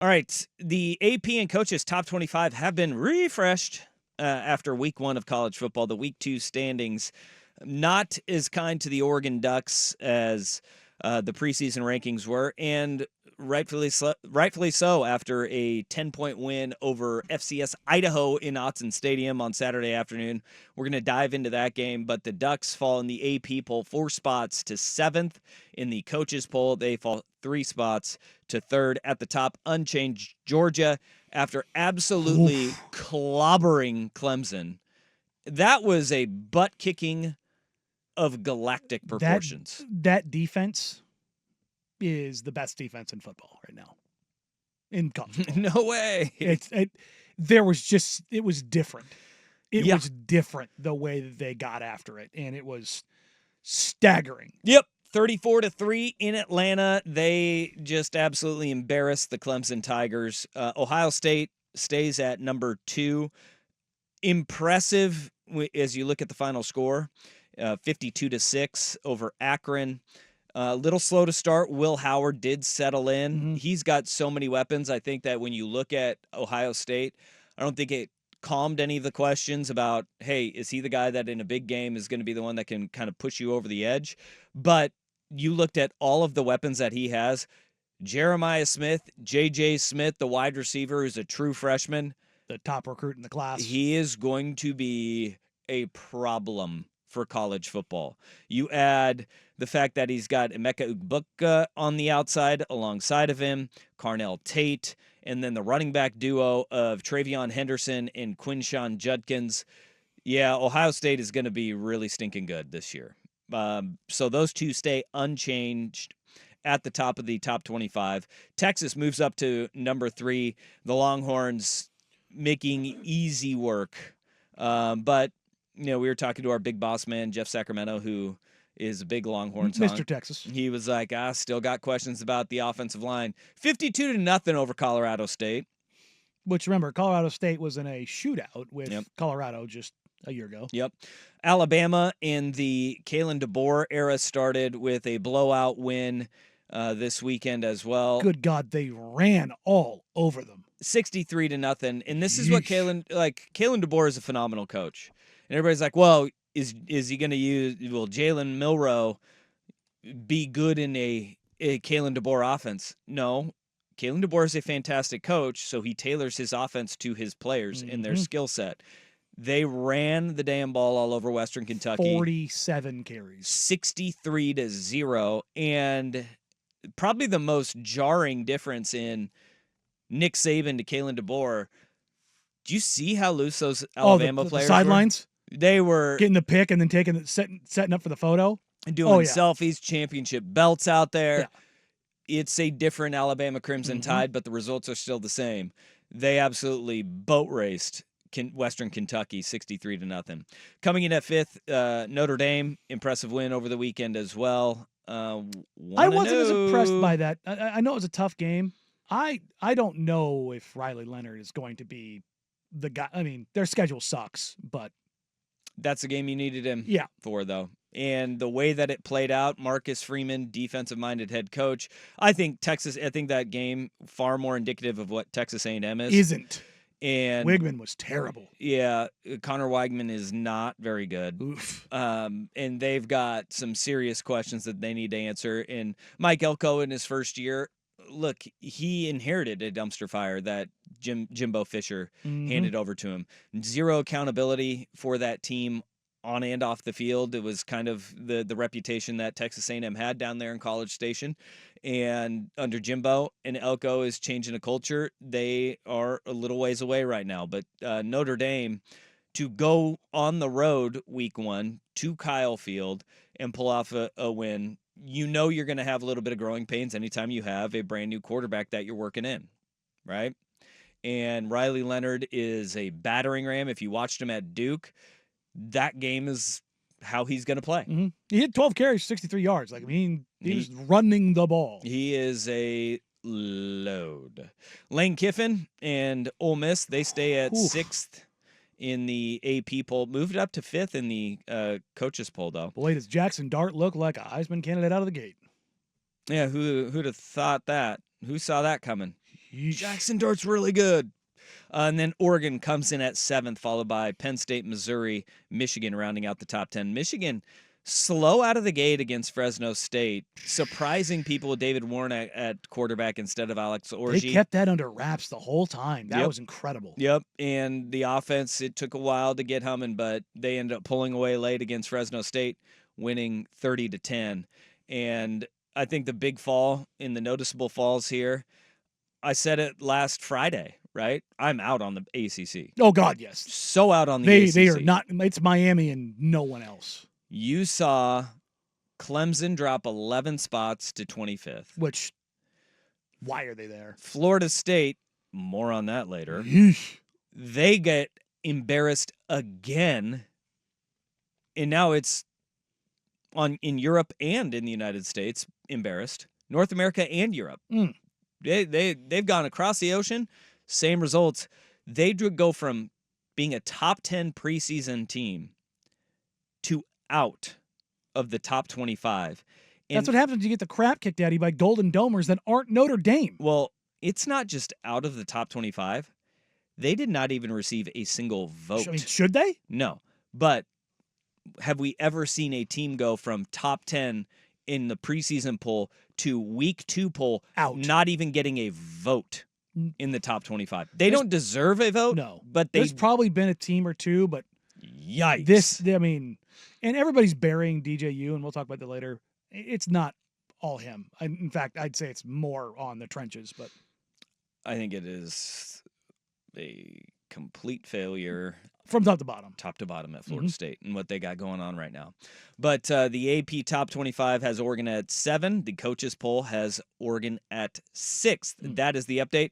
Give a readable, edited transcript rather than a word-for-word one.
All right. The AP and coaches top 25 have been refreshed after week 1 of college football. The week 2 standings not as kind to the Oregon Ducks as the preseason rankings were, and rightfully so after a 10-point win over FCS Idaho in Autzen Stadium on Saturday afternoon. We're going to dive into that game, but the Ducks fall in the AP poll 4 spots to 7th. In the coaches poll, they fall 3 spots to 3rd. At the top, unchanged Georgia after absolutely clobbering Clemson. That was a butt-kicking of galactic proportions. That defense is the best defense in football right now. In college football. No way. It was different. It was different the way that they got after it, and it was staggering. Yep. 34-3 in Atlanta. They just absolutely embarrassed the Clemson Tigers. Ohio State stays at number 2. Impressive as you look at the final score, 52-6 over Akron. A little slow to start. Will Howard did settle in. Mm-hmm. He's got so many weapons. I think that when you look at Ohio State, I don't think it calmed any of the questions about, hey, is he the guy that in a big game is going to be the one that can kind of push you over the edge? But you looked at all of the weapons that he has. Jeremiah Smith, J.J. Smith, the wide receiver, who's a true freshman. The top recruit in the class. He is going to be a problem for college football. You add the fact that he's got Emeka Ugbuka on the outside alongside of him, Carnell Tate, and then the running back duo of Travion Henderson and Quinshawn Judkins. Yeah, Ohio State is going to be really stinking good this year. So those two stay unchanged at the top of the top 25. Texas moves up to number 3. The Longhorns making easy work. But, we were talking to our big boss man, Jeff Sacramento, who is a big Longhorns Mr. honk. Texas. He was like, still got questions about the offensive line. 52-0 over Colorado State. Which, remember, Colorado State was in a shootout with Colorado just a year ago. Yep. Alabama in the Kalen DeBoer era started with a blowout win this weekend as well. Good God, they ran all over them. 63-0. And this is what Kalen DeBoer is a phenomenal coach. And everybody's like, well, is he going to will Jalen Milroe be good in a Kalen DeBoer offense? No. Kalen DeBoer is a fantastic coach, so he tailors his offense to his players and their skill set. They ran the damn ball all over Western Kentucky. 47 carries. 63-0. And probably the most jarring difference in Nick Saban to Kalen DeBoer. Do you see how loose those Alabama players the sidelines? They were getting the pick and then setting up for the photo. Doing selfies, championship belts out there. Yeah. It's a different Alabama Crimson Tide, but the results are still the same. They absolutely boat raced Western Kentucky 63-0. Coming in at 5th, Notre Dame, impressive win over the weekend as well. I wasn't as impressed by that. I know it was a tough game. I don't know if Riley Leonard is going to be the guy. I mean, their schedule sucks, but that's the game you needed him for, though. And the way that it played out, Marcus Freeman, defensive-minded head coach. I think that game far more indicative of what Texas A&M is. Isn't. And Weigman was terrible. Yeah, Connor Weigman is not very good. Oof. And they've got some serious questions that they need to answer. And Mike Elko in his first year, look, he inherited a dumpster fire that Jimbo Fisher handed over to him. Zero accountability for that team on and off the field. It was kind of the reputation that Texas A&M had down there in College Station. And under Jimbo and Elko is changing a culture. They are a little ways away right now. But Notre Dame, to go on the road week 1 to Kyle Field and pull off a win, you're going to have a little bit of growing pains anytime you have a brand new quarterback that you're working in, right? And Riley Leonard is a battering ram. If you watched him at Duke, that game is how he's going to play. Mm-hmm. He had 12 carries, 63 yards. He was running the ball. He is a load. Lane Kiffin and Ole Miss, they stay at 6th in the AP poll. Moved up to 5th in the coaches poll, though. Boy, does Jackson Dart look like a Heisman candidate out of the gate. Yeah, who'd have thought that? Who saw that coming? Jackson Dart's really good. And then Oregon comes in at 7th, followed by Penn State, Missouri, Michigan rounding out the top 10. Michigan slow out of the gate against Fresno State, surprising people with David Warren at quarterback instead of Alex Orji. They kept that under wraps the whole time. That was incredible. Yep, and the offense, it took a while to get humming, but they ended up pulling away late against Fresno State, winning 30-10. And I think the big fall in the noticeable falls here, I said it last Friday, right? I'm out on the ACC. Oh, God, yes. So out on the ACC. They are not. It's Miami and no one else. You saw Clemson drop 11 spots to 25th. Which, why are they there? Florida State, more on that later. Yeesh. They get embarrassed again. And now it's in Europe and in the United States, embarrassed. North America and Europe. They've gone across the ocean, same results. They go from being a top 10 preseason team to out of the top 25. And that's what happens when you get the crap kicked out of you by Golden Domers that aren't Notre Dame. Well, it's not just out of the top 25. They did not even receive a single vote. I mean, should they? No. But have we ever seen a team go from top 10 in the preseason poll to week 2 poll out, not even getting a vote in the top 25? They don't deserve a vote. No. But there's probably been a team or two, but yikes. And everybody's burying DJU, and we'll talk about that later. It's not all him. In fact, I'd say it's more on the trenches, but I think it is a complete failure from top to bottom at Florida State and what they got going on right now. But the AP top 25 has Oregon at 7. The coaches poll has Oregon at 6th. That is the update.